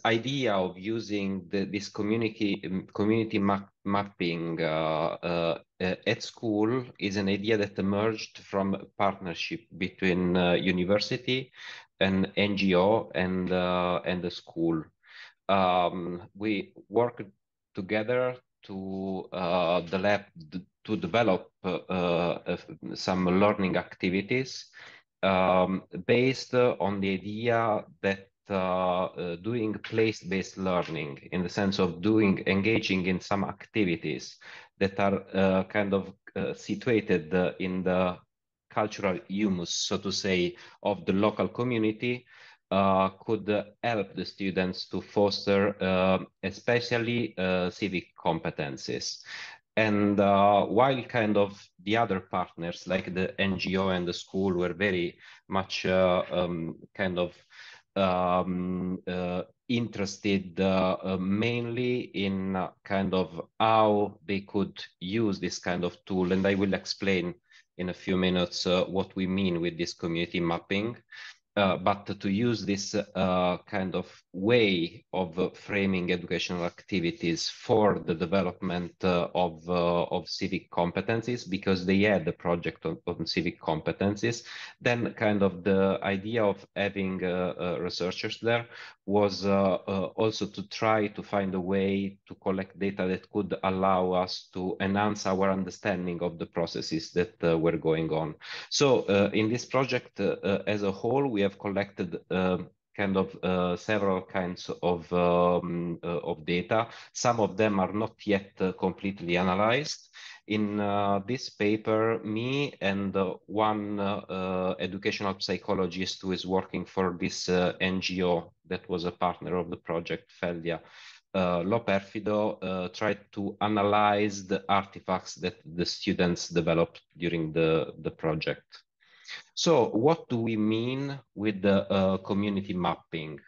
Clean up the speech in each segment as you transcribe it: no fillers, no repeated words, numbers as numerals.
idea of using this community mapping at school is an idea that emerged from a partnership between university and NGO and the school. We worked together to develop some learning activities based on the idea that doing place-based learning, in the sense of engaging in some activities that are kind of situated in the cultural humus, so to say, of the local community, could help the students to foster especially civic competences. And while kind of the other partners like the NGO and the school were very much kind of interested mainly in kind of how they could use this kind of tool. And I will explain in a few minutes what we mean with this community mapping. But to use this kind of way of framing educational activities for the development of civic competencies, because they had a project on civic competencies, then kind of the idea of having researchers there was also to try to find a way to collect data that could allow us to enhance our understanding of the processes that were going on. So in this project as a whole, we have collected kind of several kinds of data. Some of them are not yet completely analyzed. In this paper, me and one educational psychologist who is working for this NGO that was a partner of the project, Feldia Loperfido, tried to analyze the artifacts that the students developed during the project. So what do we mean with the community mapping?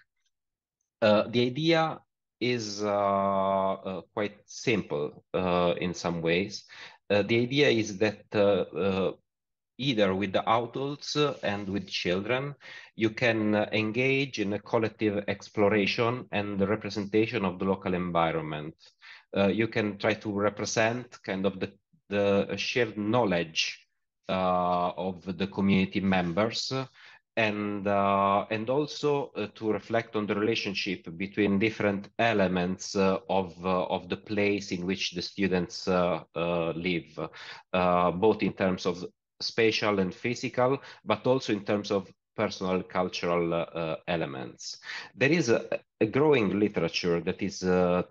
The idea is quite simple in some ways. The idea is that either with the adults and with children, you can engage in a collective exploration and the representation of the local environment. You can try to represent kind of the shared knowledge of the community members, and also to reflect on the relationship between different elements of the place in which the students live, both in terms of spatial and physical, but also in terms of personal cultural elements. There is a growing literature that is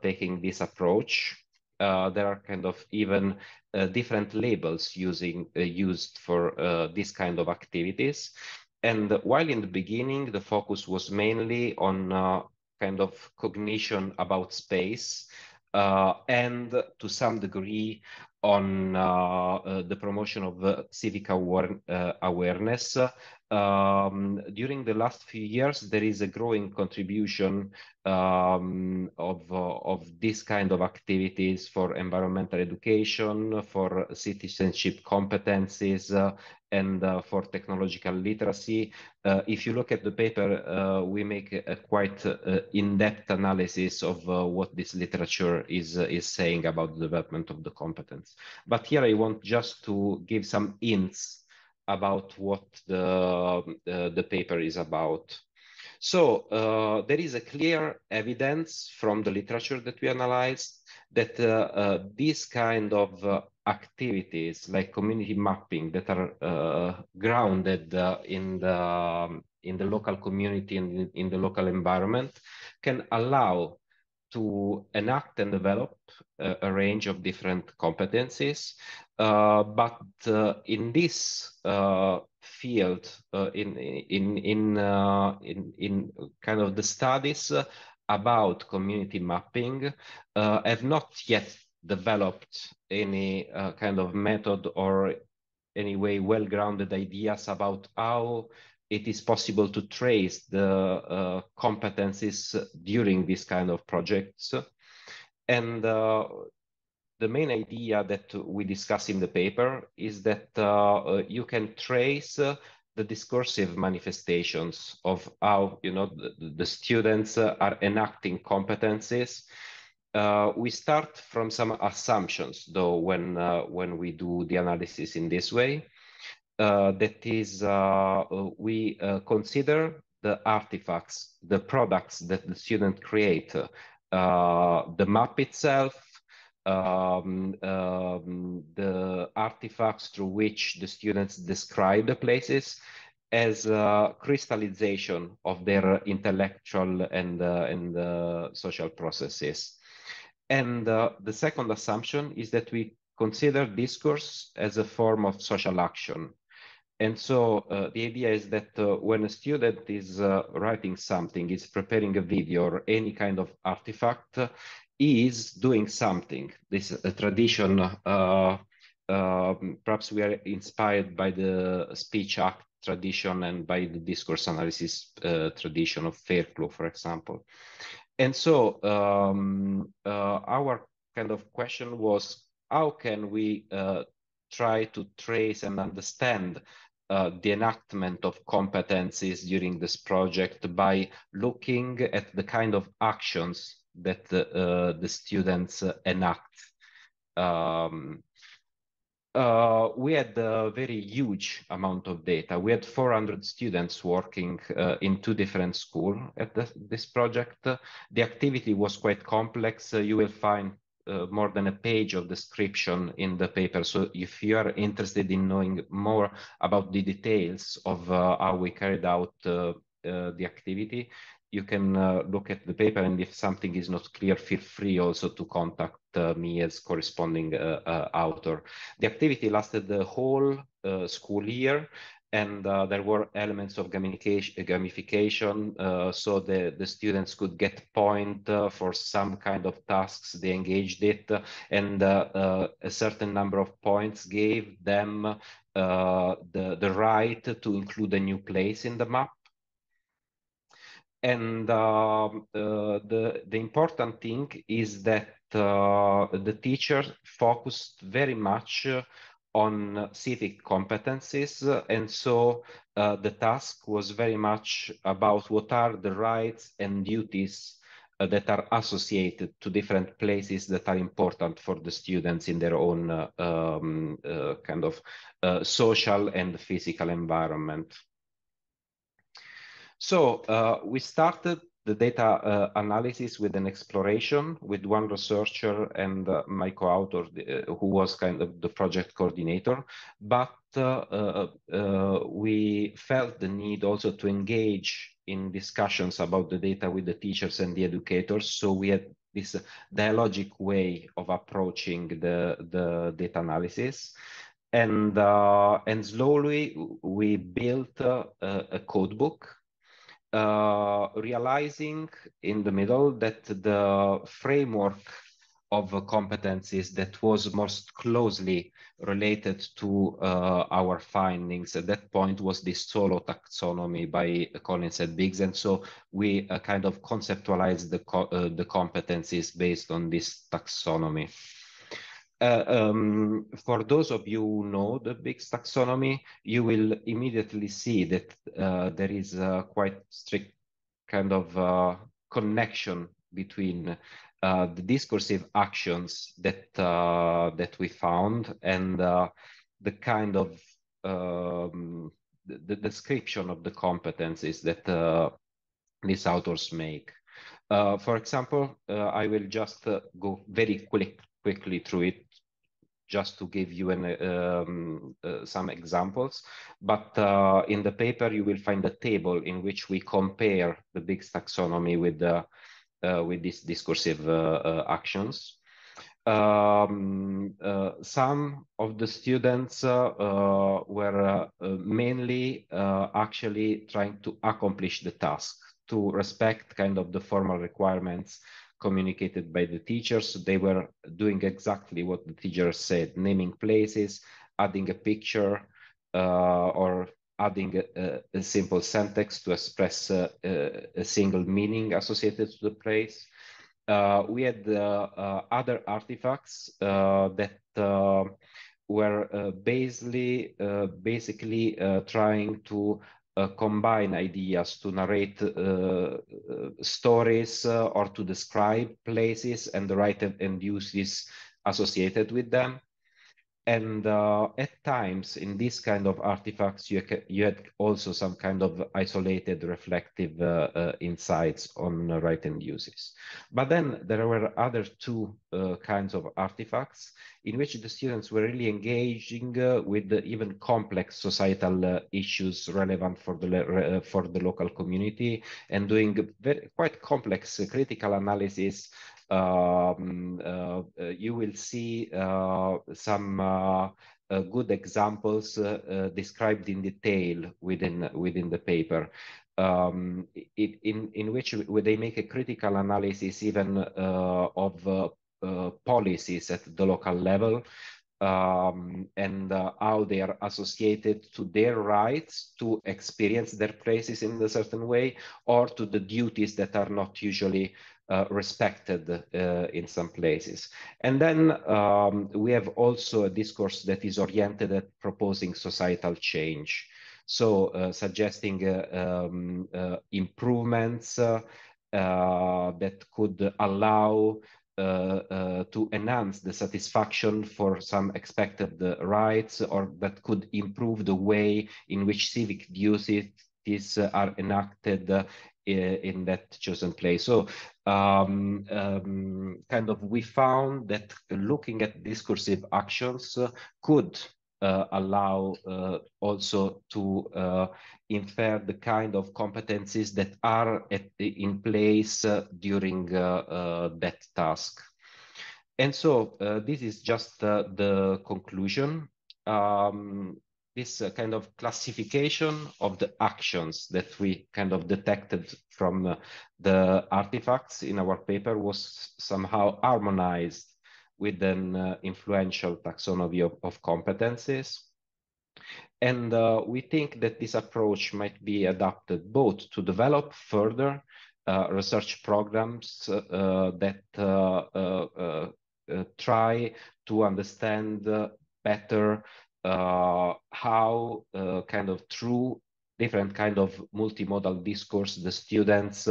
taking this approach. There are kind of even different labels used for this kind of activities. And while in the beginning, the focus was mainly on kind of cognition about space, and to some degree on the promotion of civic awareness. During the last few years, there is a growing contribution of this kind of activities for environmental education, for citizenship competencies, and for technological literacy. If you look at the paper, we make a quite in-depth analysis of what this literature is saying about the development of the competence. But here I want just to give some hints about what the paper is about. So there is a clear evidence from the literature that we analyzed that this kind of activities like community mapping that are grounded in the local community and in the local environment can allow to enact and develop a range of different competencies. But in this field, in kind of the studies about community mapping, have not yet developed any kind of method or anyway well-grounded ideas about how it is possible to trace the competencies during this kind of projects. And the main idea that we discuss in the paper is that you can trace the discursive manifestations of how, you know, the students are enacting competencies. We start from some assumptions, though, when we do the analysis in this way. That is, we consider the artifacts, the products that the student create, the map itself, the artifacts through which the students describe the places, as a crystallization of their intellectual and social processes. And the second assumption is that we consider discourse as a form of social action. And so the idea is that when a student is writing something, is preparing a video or any kind of artifact, he is doing something. This tradition, perhaps we are inspired by the speech act tradition and by the discourse analysis tradition of Fairclough, for example. And so our kind of question was, how can we try to trace and understand the enactment of competencies during this project by looking at the kind of actions that the students enact. We had a very huge amount of data. We had 400 students working in 2 different schools at this project. The activity was quite complex. You will find more than a page of description in the paper. So if you are interested in knowing more about the details of how we carried out the activity, you can look at the paper, and if something is not clear, feel free also to contact me as corresponding author. The activity lasted the whole school year, and there were elements of gamification, so the students could get points for some kind of tasks they engaged it, and a certain number of points gave them the right to include a new place in the map. And the important thing is that the teacher focused very much on civic competencies, and so the task was very much about what are the rights and duties that are associated to different places that are important for the students in their own kind of social and physical environment. So we started the data analysis with an exploration with one researcher and my co-author, who was kind of the project coordinator. But we felt the need also to engage in discussions about the data with the teachers and the educators. So we had this dialogic way of approaching the data analysis. And slowly we built a code book, realizing in the middle that the framework of competencies that was most closely related to our findings at that point was this solo taxonomy by Collins and Biggs. And so we kind of conceptualized the competencies based on this taxonomy. For those of you who know the Biggs taxonomy, you will immediately see that there is a quite strict kind of connection between the discursive actions that that we found and the kind of the description of the competencies that these authors make. For example, I will just go very quickly through it, just to give you some examples. But in the paper, you will find a table in which we compare the Biggs taxonomy with these discursive actions. Some of the students were mainly actually trying to accomplish the task, to respect kind of the formal requirements communicated by the teachers. They were doing exactly what the teacher said, naming places, adding a picture, or adding a simple sentence to express a single meaning associated to the place. We had other artifacts that were basically trying to combine ideas to narrate stories or to describe places and the right and uses associated with them. And at times in these kind of artifacts, you had also some kind of isolated reflective insights on right and uses. But then there were other two kinds of artifacts in which the students were really engaging with the even complex societal issues relevant for the local community, and doing quite complex critical analysis. You will see some good examples described in detail within the paper, in which they make a critical analysis even of policies at the local level, and how they are associated to their rights to experience their places in a certain way, or to the duties that are not usually respected in some places. And then we have also a discourse that is oriented at proposing societal change. So suggesting improvements that could allow to enhance the satisfaction for some expected rights, or that could improve the way in which civic duties are enacted in that chosen place. So kind of we found that looking at discursive actions could allow also to infer the kind of competencies that are in place during that task. And so this is just the conclusion. This kind of classification of the actions that we kind of detected from the artifacts in our paper was somehow harmonized with an influential taxonomy of competencies. And we think that this approach might be adapted both to develop further research programs that try to understand better how kind of through different kind of multimodal discourse the students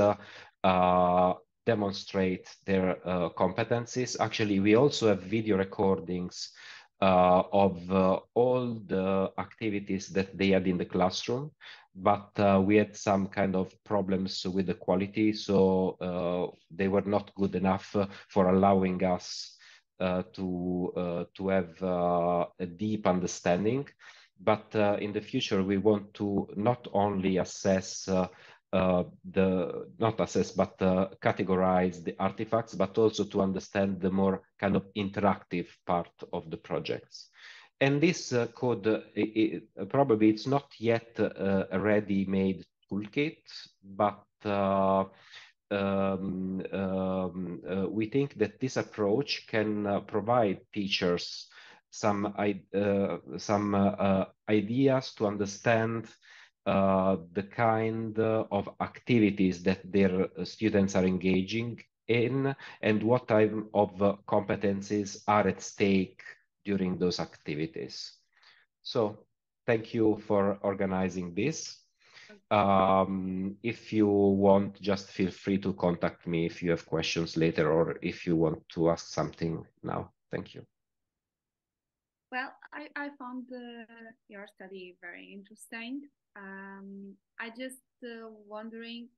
demonstrate their competencies. Actually, we also have video recordings of all the activities that they had in the classroom, but we had some kind of problems with the quality, so they were not good enough for allowing us to have a deep understanding. But in the future, we want to not only assess categorize the artifacts, but also to understand the more kind of interactive part of the projects. And this could, probably it's not yet a ready-made toolkit, but we think that this approach can provide teachers some ideas to understand the kind of activities that their students are engaging in, and what type of competencies are at stake during those activities. So thank you for organizing this. If you want, just feel free to contact me if you have questions later, or if you want to ask something now. Thank you. Well, I found your study very interesting. I just wondering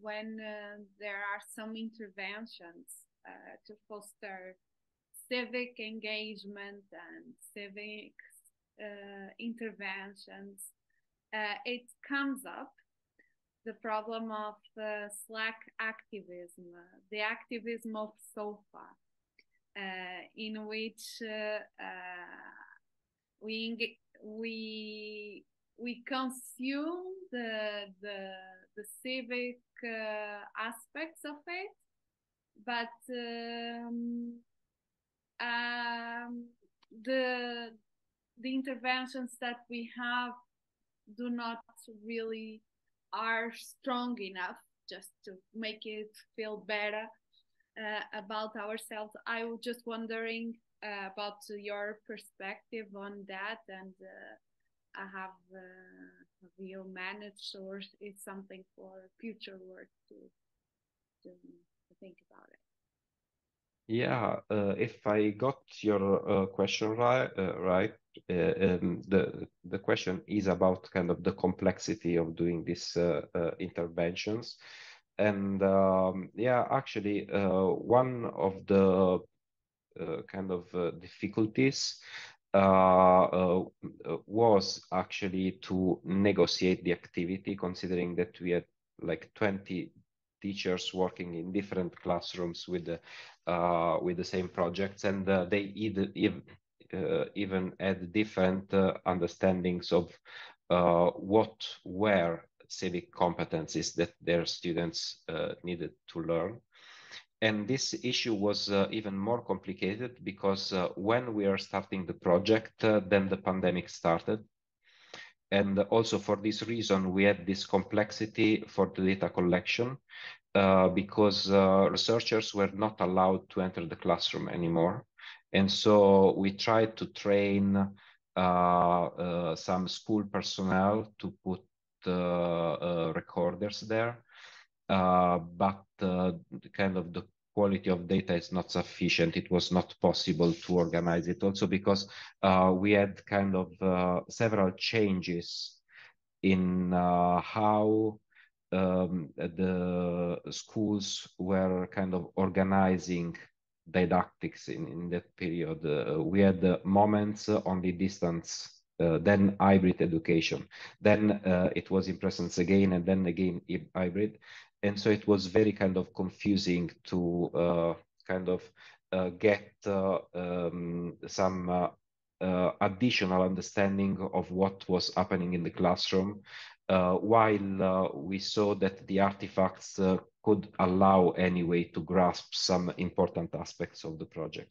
when there are some interventions to foster civic engagement and civic interventions, it comes up the problem of Slack activism, the activism of SOFA, in which we consume the civic aspects of it, but the interventions that we have do not really are strong enough just to make it feel better about ourselves. I was just wondering about your perspective on that, and have you managed, or it's something for future work to think about it? Yeah, if I got your question right, the question is about kind of the complexity of doing these interventions, and yeah, actually, one of the kind of difficulties was actually to negotiate the activity, considering that we had like 20 teachers working in different classrooms with the same projects, and they even had different understandings of what were civic competencies that their students needed to learn. And this issue was even more complicated because when we are starting the project, then the pandemic started. And also for this reason, we had this complexity for the data collection because researchers were not allowed to enter the classroom anymore. And so we tried to train some school personnel to put recorders there. But kind of the quality of data is not sufficient. It was not possible to organize it also because we had kind of several changes in how the schools were kind of organizing didactics in that period. We had moments on the distance, then hybrid education, then it was in presence again, and then again hybrid. And so it was very kind of confusing to kind of get some additional understanding of what was happening in the classroom, while we saw that the artifacts could allow anyway to grasp some important aspects of the project.